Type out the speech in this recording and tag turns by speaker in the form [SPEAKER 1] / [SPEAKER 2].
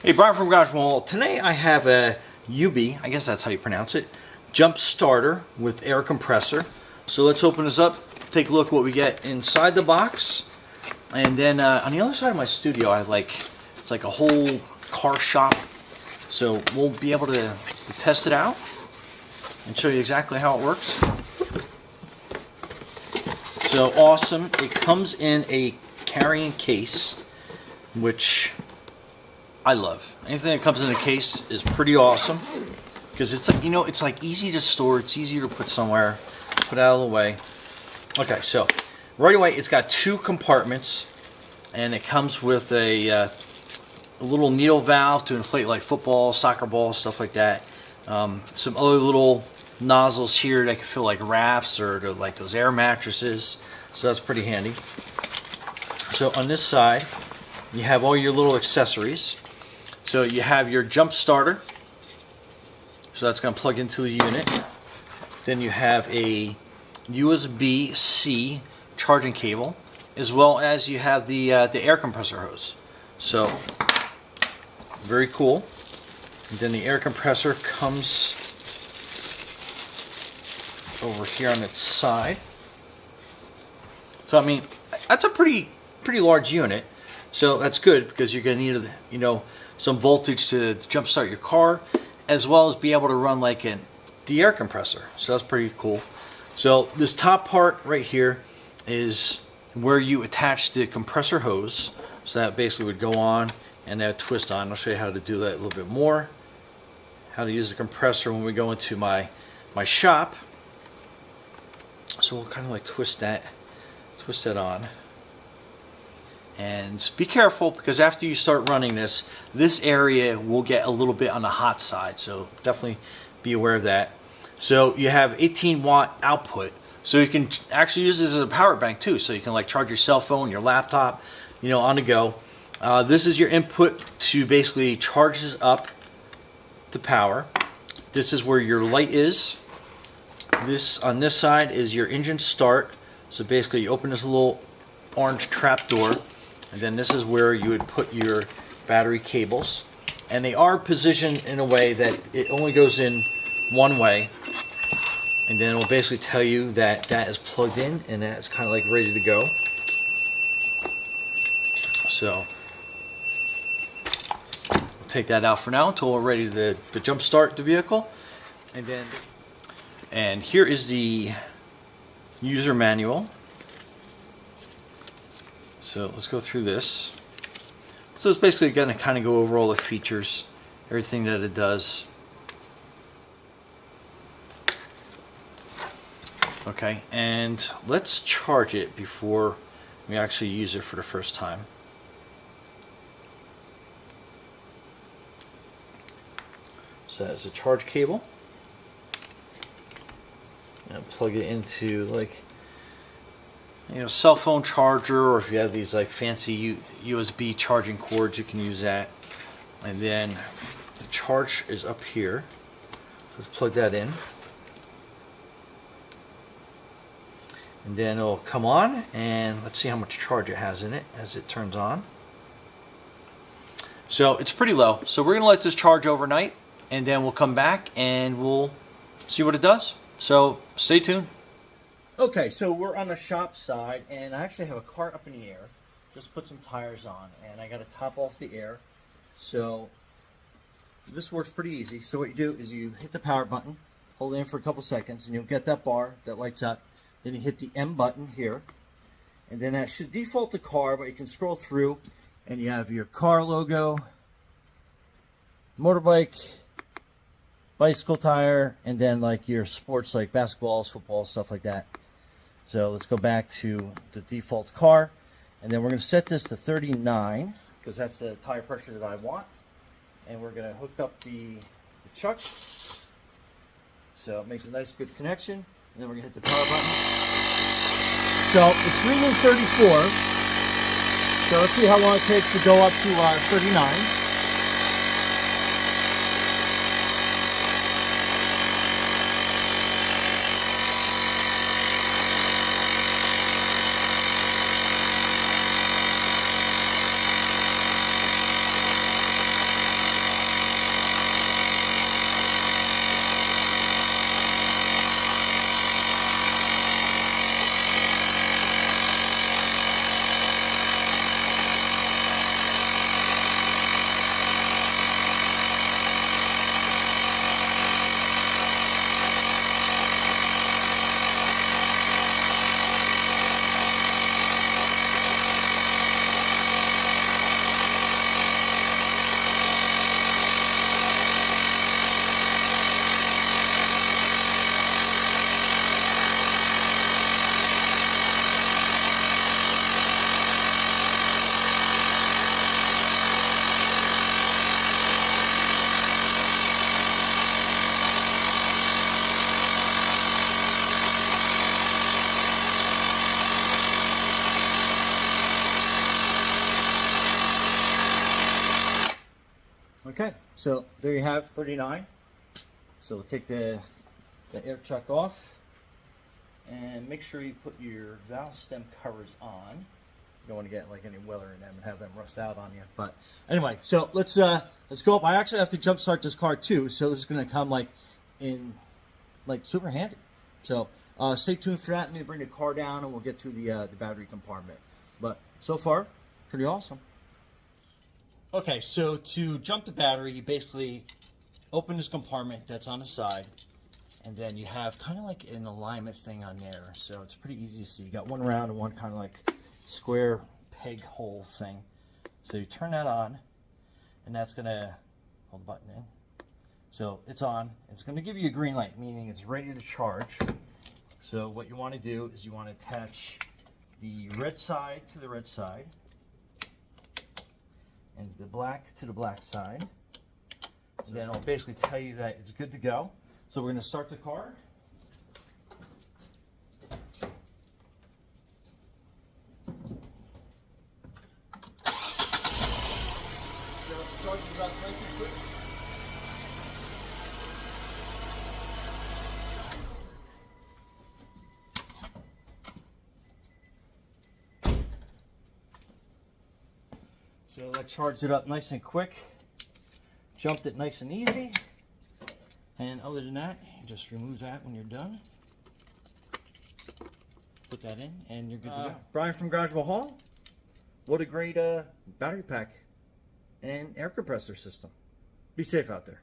[SPEAKER 1] Hey, Brian from Garage Wall. Today I have a UIBI, I guess that's how you pronounce it, jump starter with air compressor. So let's open this up, take a look at what we get inside the box. And then on the other side of my studio, it's like a whole car shop. So we'll be able to test it out and show you exactly how it works. So awesome. It comes in a carrying case, which I love. Anything that comes in a case is pretty awesome because it's like, it's like easy to store. It's easier to put somewhere, put out of the way. Okay, so right away it's got two compartments, and it comes with a little needle valve to inflate like football, soccer balls, stuff like that. Some other little nozzles here that can fill like rafts or like those air mattresses. So that's pretty handy. So on this side, you have all your little accessories. So you have your jump starter. So that's going to plug into the unit. Then you have a USB-C charging cable, as well as you have the air compressor hose. So very cool. And then the air compressor comes over here on its side. So I mean, that's a pretty large unit. So that's good because you're going to need some voltage to jumpstart your car, as well as be able to run like the air compressor. So that's pretty cool. So this top part right here is where you attach the compressor hose. So that basically would go on and that twist on. I'll show you how to do that a little bit more. How to use the compressor when we go into my shop. So we'll kind of like twist that on. And be careful because after you start running this area will get a little bit on the hot side. So definitely be aware of that. So you have 18-watt output. So you can actually use this as a power bank too. So you can like charge your cell phone, your laptop, on the go. This is your input to basically charges up the power. This is where your light is. This on this side is your engine start. So basically you open this little orange trap door. And then this is where you would put your battery cables. And they are positioned in a way that it only goes in one way. And then it will basically tell you that that is plugged in and that's kind of like ready to go. So we'll take that out for now until we're ready to jump start the vehicle. And here is the user manual. So let's go through this. So it's basically going to kind of go over all the features, everything that it does. Okay, and let's charge it before we actually use it for the first time. So that's a charge cable. And plug it into like cell phone charger, or if you have these like fancy USB charging cords, you can use that. And then the charge is up here. So let's plug that in. And then it'll come on, and let's see how much charge it has in it as it turns on. So it's pretty low. So we're going to let this charge overnight, and then we'll come back and we'll see what it does. So stay tuned. Okay, so we're on the shop side, and I actually have a cart up in the air. Just put some tires on, and I got to top off the air. So this works pretty easy. So what you do is you hit the power button, hold it in for a couple seconds, and you'll get that bar that lights up. Then you hit the M button here, and then that should default to car, but you can scroll through, and you have your car logo, motorbike, bicycle tire, and then like your sports like basketballs, football, stuff like that. So let's go back to the default car, and then we're going to set this to 39 because that's the tire pressure that I want. And we're going to hook up the chuck, so it makes a nice good connection. And then we're going to hit the power button. So it's reading 34. So let's see how long it takes to go up to 39. Okay, so there you have 39. So we'll take the air chuck off and make sure you put your valve stem covers on. You don't want to get like any weather in them and have them rust out on you. But anyway, so let's go up. I actually have to jump start this car too, so this is going to come like super handy. So stay tuned for that. Let me bring the car down and we'll get to the battery compartment. But so far, pretty awesome. Okay, so to jump the battery, you basically open this compartment that's on the side, and then you have kind of like an alignment thing on there. So it's pretty easy to see. You got one round and one kind of like square peg hole thing. So you turn that on, and that's gonna hold the button in. So it's on. It's gonna give you a green light, meaning it's ready to charge. So what you want to do is you want to attach the red side to the red side, and the black to the black side. And then it'll basically tell you that it's good to go. So we're going to start the car. So it charges up nice and quick. So that charged it up nice and quick. Jumped it nice and easy. And other than that, you just remove that when you're done. Put that in and you're good to go. Brian from Garageville Hall. What a great battery pack and air compressor system. Be safe out there.